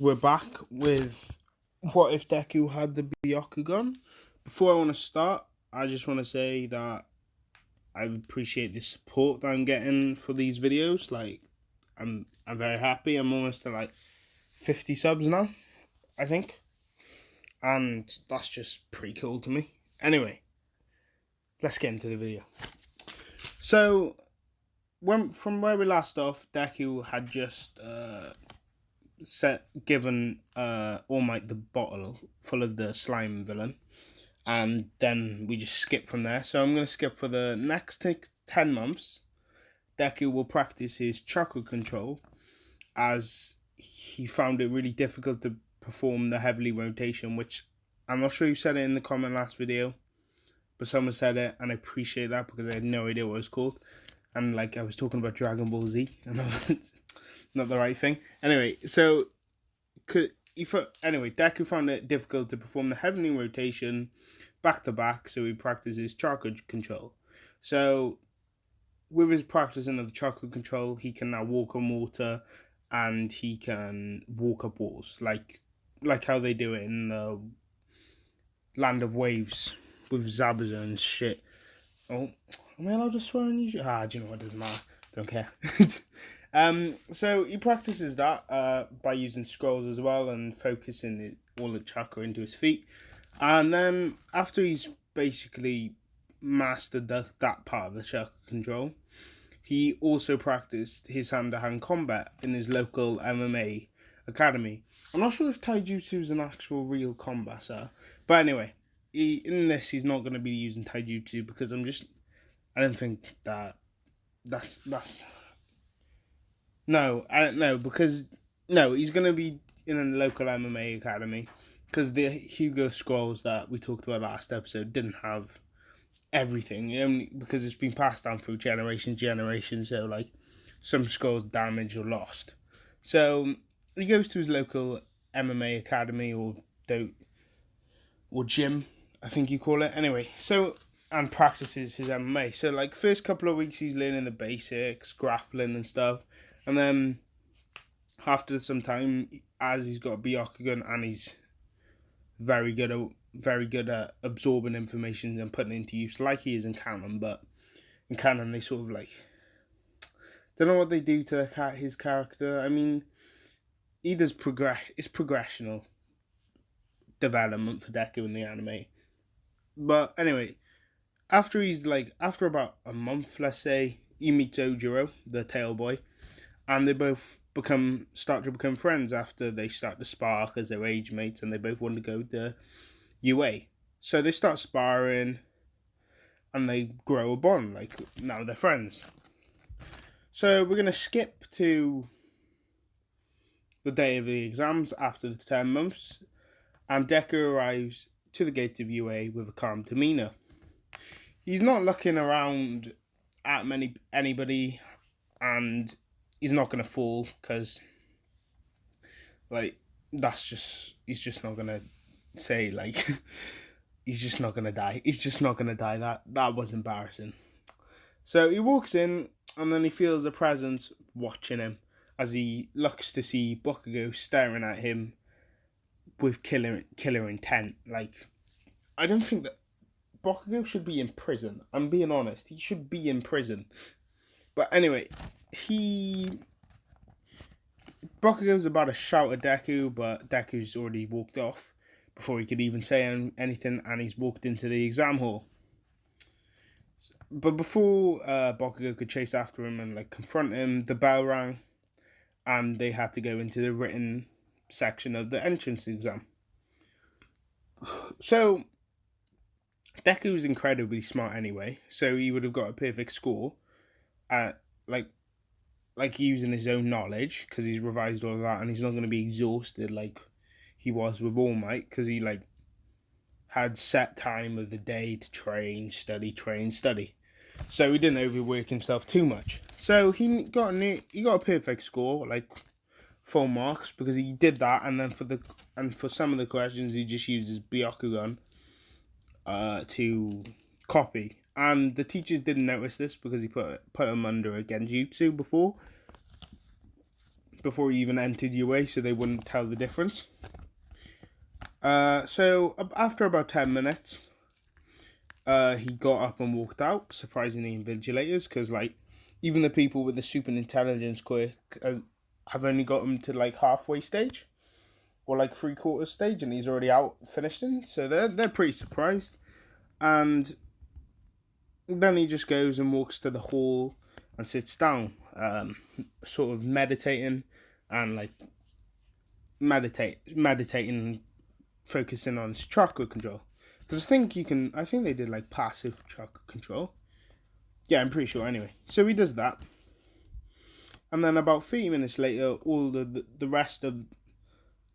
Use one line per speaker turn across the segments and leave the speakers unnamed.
We're back with what if Deku had the Byakugan. Before I want to start, I just want to say that I appreciate the support that I'm getting for these videos. Like, I'm very happy. I'm almost to like 50 subs now, I think, and that's just pretty cool to me. Anyway, let's get into the video. So, from where we last off, Deku had just given All Might the bottle full of the slime villain, and then we just skip from there. So I'm going to skip for the next 10 months. Deku will practice his chakra control, as he found it really difficult to perform the heavily rotation, which I'm not sure who said it in the comment last video, but someone said it, and I appreciate that because I had no idea what it was called. And like I was talking about Dragon Ball Z, and I was not the right thing. Anyway, Deku found it difficult to perform the heavenly rotation back to back, so he practices chakra control. So, with his practicing of the chakra control, he can now walk on water, and he can walk up walls, like how they do it in the Land of Waves with Zabuza and shit. Oh, am I allowed to swear on you? Do you know what? It doesn't matter. Don't care. So he practices that by using scrolls as well and focusing all the chakra into his feet. And then after he's basically mastered that part of the chakra control, he also practiced his hand-to-hand combat in his local MMA academy. I'm not sure if taijutsu is an actual real combat, sir. But anyway, in this he's not going to be using taijutsu because I don't think that's no, I don't know, because no, he's going to be in a local MMA academy because the Hugo scrolls that we talked about last episode didn't have everything, only because it's been passed down through generations, so like some scrolls damaged or lost. So he goes to his local MMA academy or gym, I think you call it. Anyway, so and practices his MMA. So like first couple of weeks he's learning the basics, grappling and stuff. And then after some time, as he's got a Byakugan and he's very good at absorbing information and putting it into use, like he is in canon. But in canon, they sort of like don't know what they do to his character. I mean, it's progressional development for Deku in the anime. But anyway, after about a month, let's say, he meets Ojiro, the tail boy. And they both start to become friends after they start to spar as their age mates, and they both want to go to UA. So they start sparring, and they grow a bond. Like now they're friends. So we're gonna skip to the day of the exams after the 10 months, and Deku arrives to the gate of UA with a calm demeanor. He's not looking around at anybody, and he's not going to fall because, like, he's just not going to say, like, he's just not going to die. He's just not going to die. That was embarrassing. So he walks in, and then he feels a presence watching him as he looks to see Bakugo staring at him with killer intent. Like, I don't think that Bakugo should be in prison. I'm being honest. He should be in prison. But anyway, Bakugo's about to shout at Deku, but Deku's already walked off before he could even say anything, and he's walked into the exam hall. But before Bakugo could chase after him and like confront him, the bell rang, and they had to go into the written section of the entrance exam. So Deku's incredibly smart anyway, so he would have got a perfect score at like using his own knowledge because he's revised all of that, and he's not going to be exhausted like he was with All Might because he like had set time of the day to train, study. So he didn't overwork himself too much. So he got a perfect score, like full marks, because he did that, and then for some of the questions he just used his Byakugan to copy. And the teachers didn't notice this because he put him under a genjutsu before. before he even entered UA, so they wouldn't tell the difference. So after about 10 minutes, he got up and walked out, surprising the invigilators, because like even the people with the super intelligence quirk have only got him to like halfway stage, or like 3/4 stage, and he's already out finishing. So they're pretty surprised, and then he just goes and walks to the hall and sits down, sort of meditating and like meditating, focusing on his chakra control. Because I think they did like passive chakra control. Yeah, I'm pretty sure anyway. So he does that. And then about 30 minutes later, all the rest of,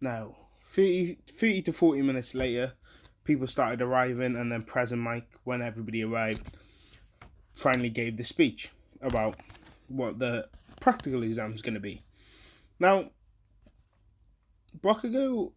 no, 30 to 40 minutes later, people started arriving, and then President Mike, when everybody arrived, finally gave the speech about what the practical exam is going to be. Now, Byakugan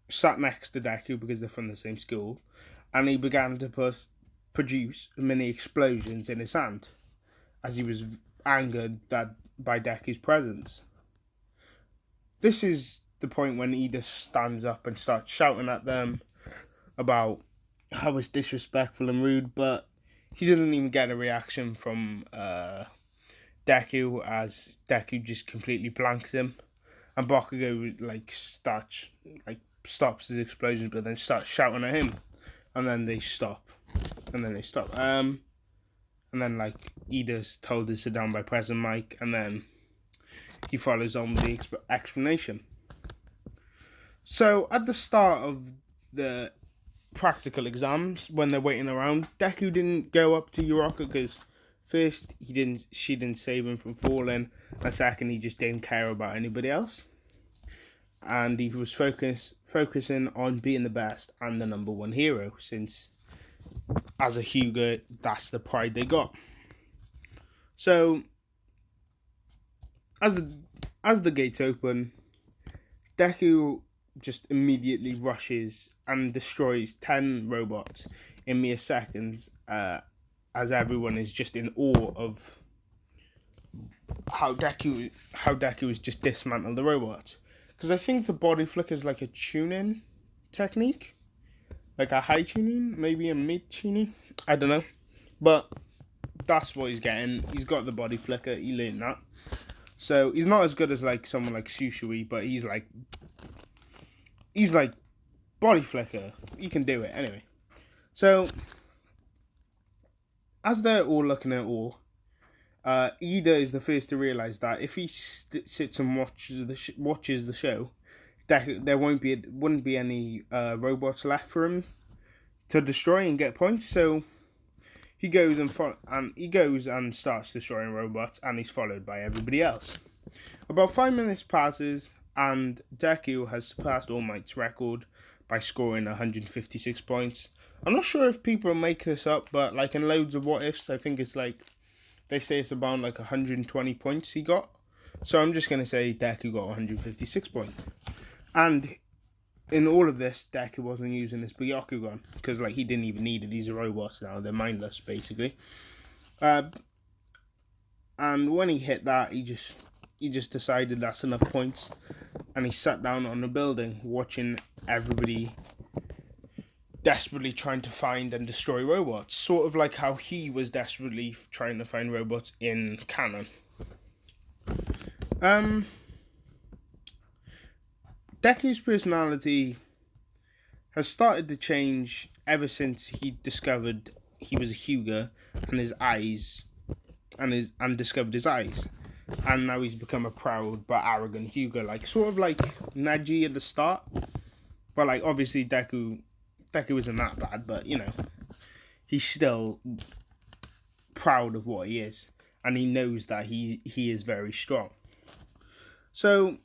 sat next to Deku because they're from the same school, and he began to produce mini explosions in his hand as he was angered by Deku's presence. This is the point when Ida stands up and starts shouting at them about how it's disrespectful and rude, but he doesn't even get a reaction from Deku, as Deku just completely blanks him, and Byakugan stops his explosions, but then starts shouting at him, and then they stop, and then like Ida's told to sit down by President Mike, and then he follows on with the explanation. So at the start of the practical exams, when they're waiting around, Deku didn't go up to Uraraka because first she didn't save him from falling, and second he just didn't care about anybody else, and he was focusing on being the best and the number one hero, since as a Hyuga that's the pride they got. So as the gates open, Deku just immediately rushes and destroys 10 robots in mere seconds, as everyone is just in awe of how Deku has just dismantled the robots. Because I think the body flick is like a tuning technique, like a high tuning, maybe a mid tuning, I don't know, but that's what he's getting. He's got the body flicker, he learned that. So he's not as good as like someone like Sushui, but he's like body flicker. He can do it anyway. So as they're all looking at all, Ida is the first to realize that if he sits and watches the show, there wouldn't be any robots left for him to destroy and get points. So he goes and starts destroying robots, and he's followed by everybody else. About 5 minutes passes, and Deku has surpassed All Might's record by scoring 156 points. I'm not sure if people make this up, but like in loads of what ifs, I think it's like they say it's about like 120 points he got. So I'm just gonna say Deku got 156 points. And in all of this, Deku wasn't using his Byakugan because like he didn't even need it. These are robots now; they're mindless basically. And when he hit that, he just decided that's enough points, and he sat down on a building watching everybody desperately trying to find and destroy robots, sort of like how he was desperately trying to find robots in canon. Deku's personality has started to change ever since he discovered he was a Hyuga and discovered his eyes. And now he's become a proud but arrogant Hyuga, like sort of like Neji at the start. But like obviously Deku isn't that bad, but you know, he's still proud of what he is, and he knows that he is very strong. So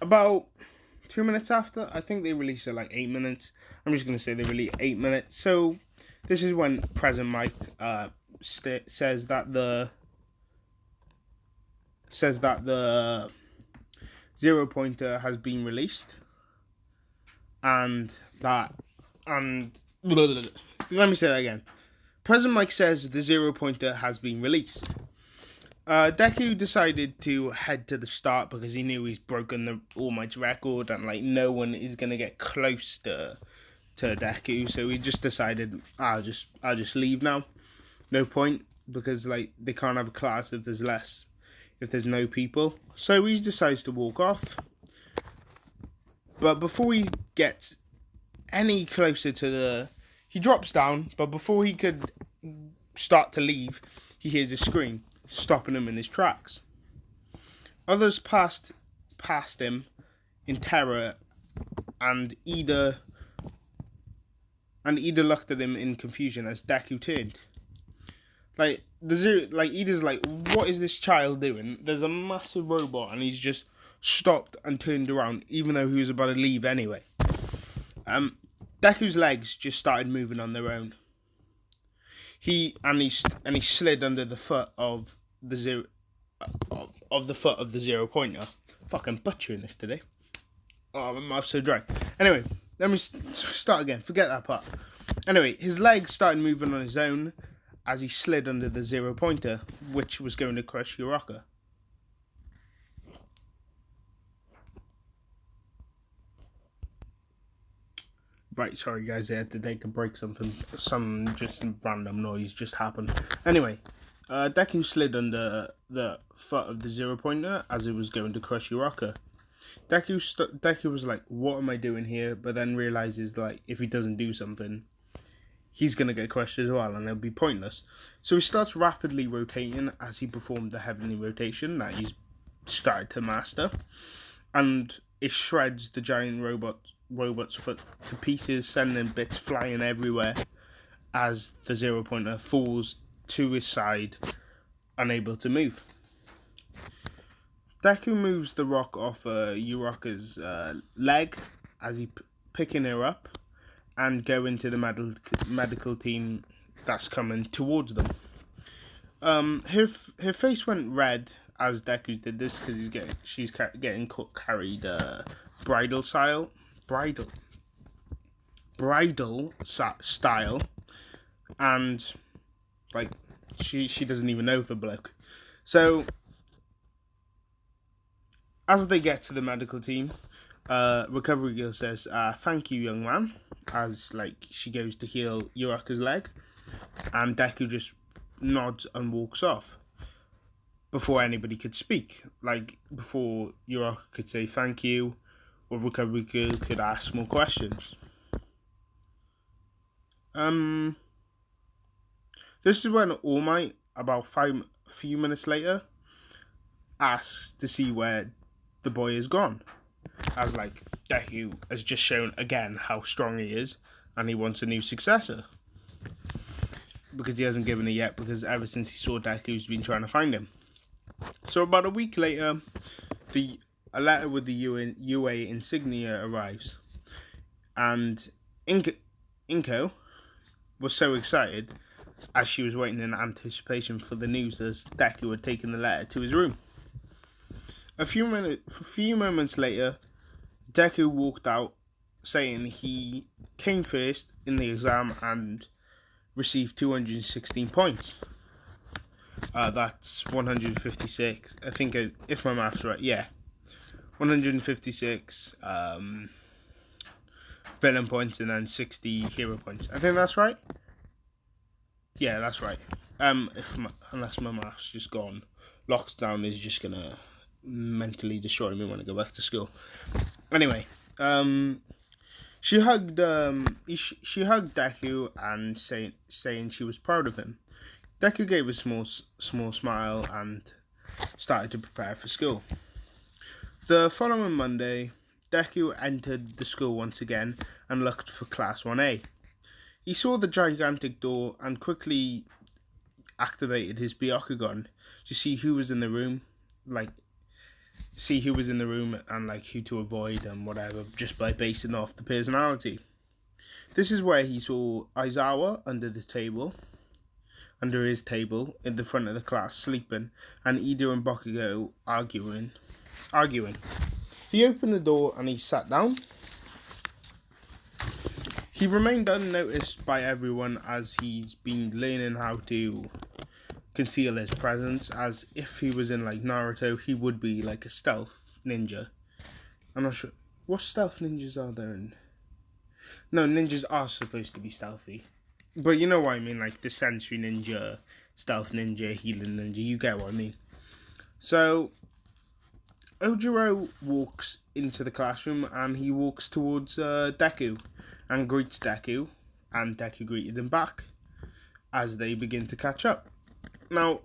about 2 minutes after, I think they released it like 8 minutes. I'm just gonna say they released 8 minutes. So this is when President Mike says that the 0-pointer has been released, and let me say that again. President Mike says the 0-pointer has been released. Deku decided to head to the start because he knew he's broken the All Might's record and like no one is gonna get close to Deku. So he just decided I'll just leave now. No point because like they can't have a class if there's no people. So he decides to walk off. But before he gets any closer to he drops down. But before he could start to leave, he hears a scream, stopping him in his tracks. Others passed him in terror, and Ida looked at him in confusion as Deku turned. Ida's like, what is this child doing? There's a massive robot, and he's just stopped and turned around, even though he was about to leave anyway. Deku's legs just started moving on their own. He slid under the foot of the zero pointer. Fucking butchering this today. Oh, my mouth's so dry. Anyway, let me start again. Forget that part. Anyway, his legs started moving on his own as he slid under the 0 pointer, which was going to crush Uraraka. Right, sorry guys, I had to take a break. Some just random noise just happened. Anyway, Deku slid under the foot of the 0 pointer as it was going to crush Uraraka. Deku was like, what am I doing here? But then realizes like if he doesn't do something, he's going to get crushed as well and it'll be pointless. So he starts rapidly rotating as he performed the heavenly rotation that he's started to master. And it shreds the giant robot's foot to pieces, sending bits flying everywhere as the 0 pointer falls to his side, unable to move. Deku moves the rock off Uraraka's leg as he picking her up and going to the medical team that's coming towards them. Her face went red as Deku did this because she's getting carried bridal style, and like she doesn't even know the bloke. So as they get to the medical team, Recovery Girl says, "Thank you, young man," as like she goes to heal Uraraka's leg, and Deku just nods and walks off before anybody could speak. Like before Uraraka could say thank you, or Recovery Girl could ask more questions. This is when All Might, about few minutes later, asks to see where the boy is gone, as like Deku has just shown again how strong he is, and he wants a new successor because he hasn't given it yet. Because ever since he saw Deku, he's been trying to find him. So about a week later, a letter with the UA insignia arrives, and Inko was so excited as she was waiting in anticipation for the news as Deku had taken the letter to his room. A few moments later, Deku walked out saying he came first in the exam and received 216 points. That's 156. I think if my math's right, yeah, 156 villain points and then 60 hero points. I think that's right. Yeah, that's right. Unless my math's just gone, lockdown is just gonna mentally destroy me when I go back to school. Anyway, she hugged Deku and saying she was proud of him. Deku gave a small smile and started to prepare for school. The following Monday, Deku entered the school once again and looked for Class 1A. He saw the gigantic door and quickly activated his Byakugan to see who was in the room, and like who to avoid and whatever, just by basing off the personality. This is where he saw Aizawa under his table in the front of the class sleeping, and Ida and Bakugo arguing. He opened the door and he sat down. He remained unnoticed by everyone as he's been learning how to conceal his presence, as if he was in like Naruto, he would be like a stealth ninja. I'm not sure what stealth ninjas are there. No, ninjas are supposed to be stealthy, but you know what I mean, like the sensory ninja, stealth ninja, healing ninja. You get what I mean. So Ojiro walks into the classroom and he walks towards Deku and greets Deku, and Deku greeted him back as they begin to catch up. Now,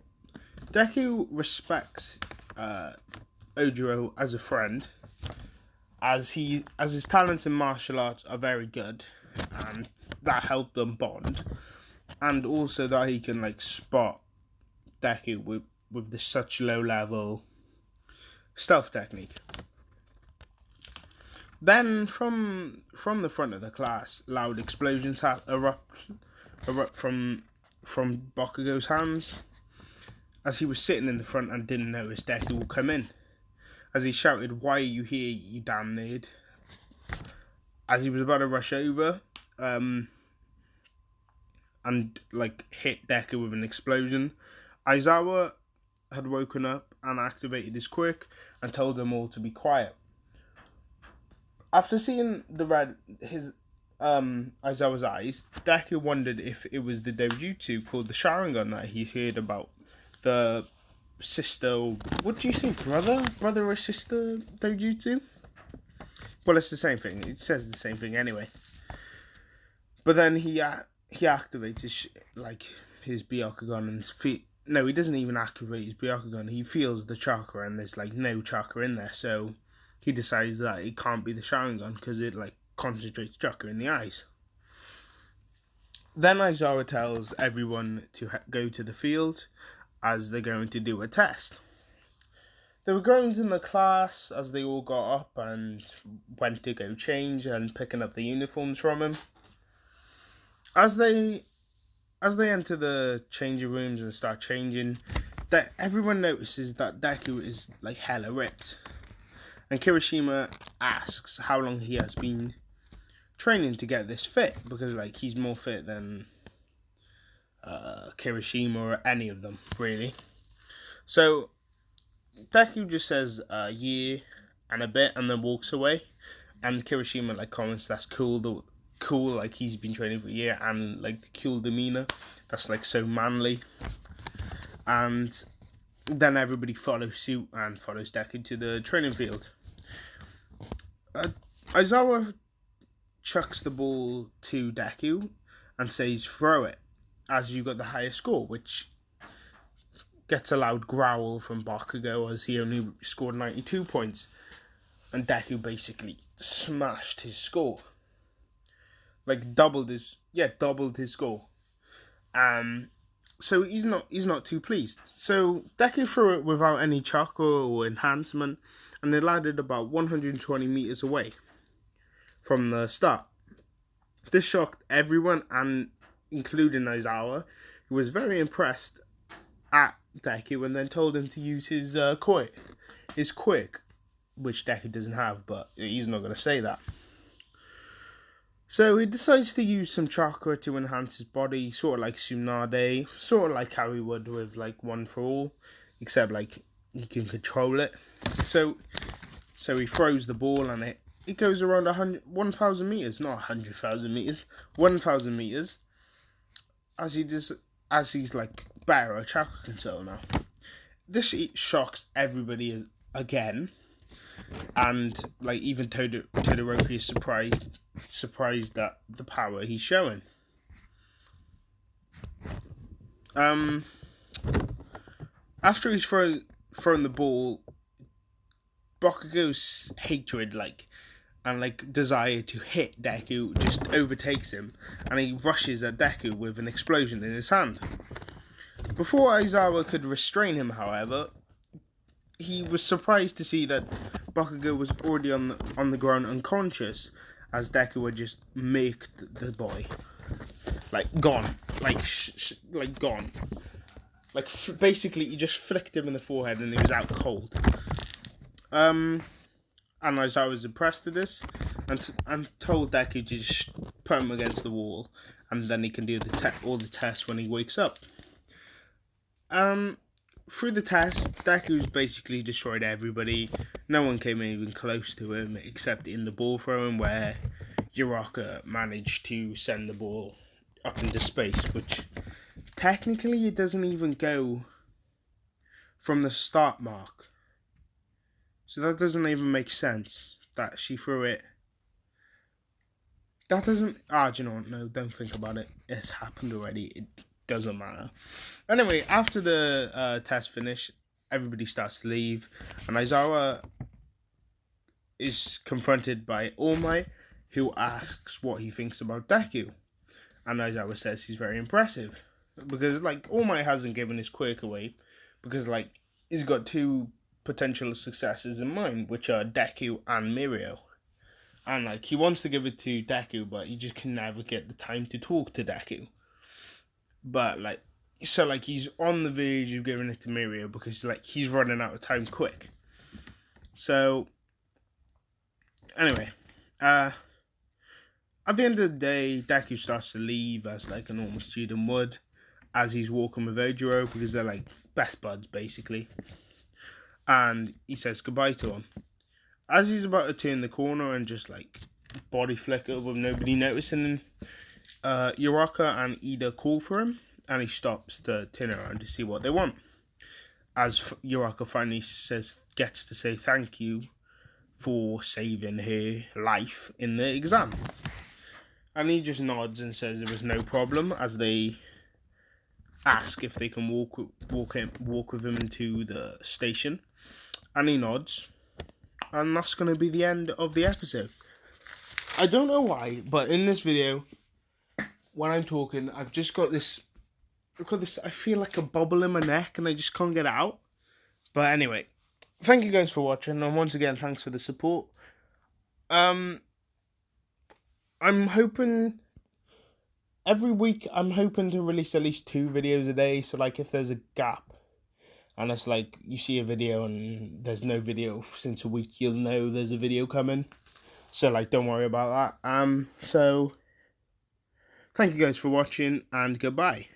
Deku respects Ojiro as a friend, as his talents in martial arts are very good, and that helped them bond, and also that he can like spot Deku with the such low level stealth technique. Then from the front of the class, loud explosions erupt from Bakugo's hands, as he was sitting in the front and didn't notice Deku would come in, as he shouted, "Why are you here, you damn nerd?" As he was about to rush over and like hit Deku with an explosion, Aizawa had woken up and activated his quirk and told them all to be quiet. After seeing Aizawa's eyes, Deku wondered if it was the dojutsu called the Sharingan that he heard about. The sister, what do you say, brother or sister dojutsu? Well, it's the same thing. It says the same thing anyway. But then he activates his Byakugan and his feet. No, he doesn't even activate his Byakugan. He feels the chakra and there's like no chakra in there. So he decides that it can't be the Sharingan because it like concentrates chakra in the eyes. Then Aizawa tells everyone to go to the field as they're going to do a test. There were groans in the class as they all got up and went to go change and picking up the uniforms from him. As they enter the changing rooms and start changing, that everyone notices that Deku is like hella ripped. And Kirishima asks how long he has been training to get this fit, because like he's more fit than Kirishima or any of them, really. So Deku just says a year and a bit and then walks away, and Kirishima like comments that's cool, like he's been training for a year, and like the cool demeanor, that's like so manly. And then everybody follows suit and follows Deku to the training field. Aizawa chucks the ball to Deku and says throw it, as you got the highest score, which gets a loud growl from Bakugo as he only scored 92 points, and Deku basically smashed his score. Like doubled his score. So he's not too pleased. So Deku threw it without any chakra or enhancement, and it landed about 120 meters away from the start. This shocked everyone, and including Aizawa, who was very impressed at Deku and then told him to use his quirk, which Deku doesn't have, but he's not going to say that. So he decides to use some chakra to enhance his body, sort of like Tsunade, sort of like how he would with like One for All, except like he can control it. So he throws the ball and it goes around 1,000 meters, not 100,000 meters, 1,000 meters, as he's like better at chakra control now. This shocks everybody again, and like even Todoroki is surprised at the power he's showing. After he's thrown the ball, Bakugo's hatred and desire to hit Deku just overtakes him, and he rushes at Deku with an explosion in his hand. Before Aizawa could restrain him, however, he was surprised to see that Bakugo was already on the ground unconscious, as Deku had just made the boy gone, gone. Basically, he just flicked him in the forehead and he was out cold. And Aizawa was impressed with this and told Deku to just put him against the wall, and then he can do all the tests when he wakes up. Through the test, Deku's basically destroyed everybody. No one came even close to him except in the ball throwing, where Uraraka managed to send the ball up into space, which technically it doesn't even go from the start mark. So that doesn't even make sense that she threw it. That doesn't... do you know what? No, don't think about it. It's happened already. It doesn't matter. Anyway, after the test finish, everybody starts to leave, and Aizawa is confronted by All Might, who asks what he thinks about Deku. And Aizawa says he's very impressive. Because, like, All Might hasn't given his quirk away, because, like, he's got two potential successors in mind, which are Deku and Mirio. And, like, he wants to give it to Deku, but he just can never get the time to talk to Deku. But, like, so, like, he's on the verge of giving it to Mirio because, like, he's running out of time quick. So, anyway, at the end of the day, Deku starts to leave as, like, a normal student would, as he's walking with Ojiro, because they're, like, best buds, basically. And he says goodbye to him. As he's about to turn the corner and just, like, body flicker with nobody noticing him, Uraraka and Ida call for him, and he stops to turn around to see what they want. As Uraraka finally gets to say thank you for saving her life in the exam. And he just nods and says there was no problem, as they ask if they can walk with him into the station. And he nods. And that's going to be the end of the episode. I don't know why, but in this video, when I'm talking, I've just got this... Look at this, I feel like a bubble in my neck and I just can't get it out. But anyway, thank you guys for watching, and once again, thanks for the support. I'm hoping... Every week, I'm hoping to release at least 2 videos a day. So, like, if there's a gap, and it's like, you see a video and there's no video since a week, you'll know there's a video coming. So, like, don't worry about that. So, thank you guys for watching, and goodbye.